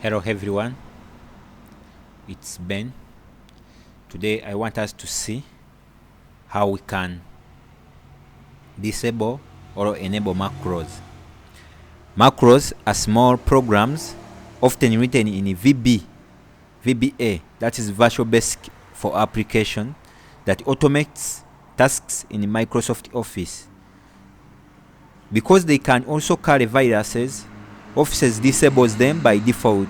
Hello everyone, it's Ben. Today I want us to see how we can disable or enable macros. Macros are small programs often written in VBA, that is Visual Basic for Application, that automates tasks in Microsoft Office. Because they can also carry viruses, Office disables them by default.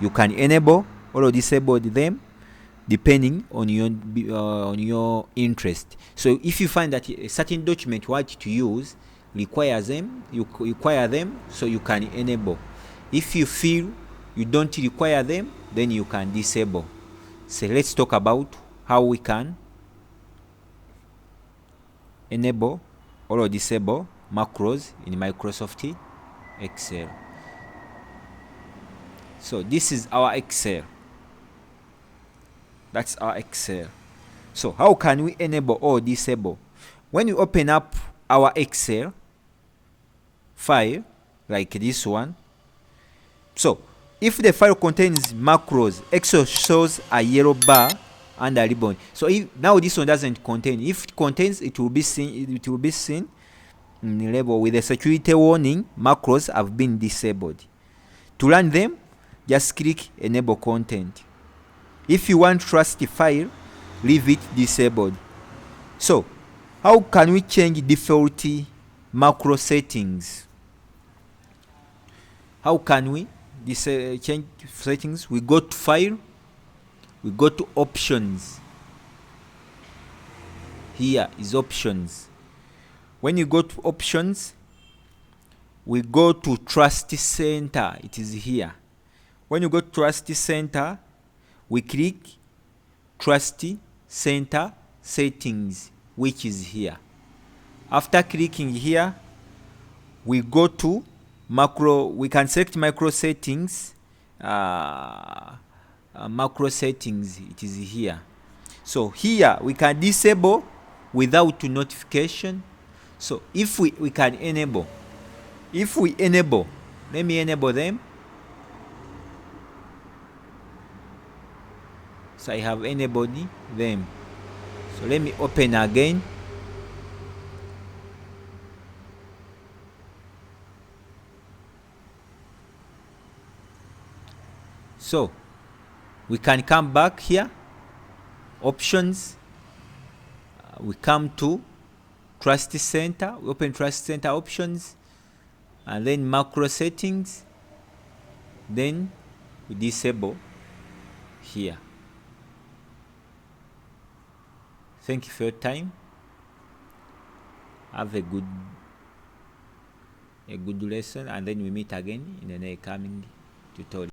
You can enable or disable them depending on your interest. So if you find that a certain document you want to use requires them, you require them, so you can enable. If you feel you don't require them, then you can disable. So let's talk about how we can enable or disable macros in Microsoft Excel. So this is our Excel. That's our Excel. So how can we enable or disable? When you open up our Excel file, like this one, so if the file contains macros, Excel shows a yellow bar and a ribbon. So if now this one doesn't contain, if it contains, it will be seen in the label with a security warning: macros have been disabled. To run them, just click enable content. If you want trust the file, leave it disabled. So how can we change default macro settings? How can we change settings? We go to file, we go to options. Here is options. When you go to options, we go to trust center. It is here. When you go to trust center, we click trust center settings, which is here. After clicking here, we go to macro. We can select macro settings. Macro settings, it is here. So here we can disable without notification. So if we can enable, if we enable, let me enable them. So I have enabled them. So let me open again. So we can come back here, options, we come to trust center, we open trust center options, and then macro settings, then we disable here. Thank you for your time. Have a good lesson, and then we meet again in the next coming tutorial.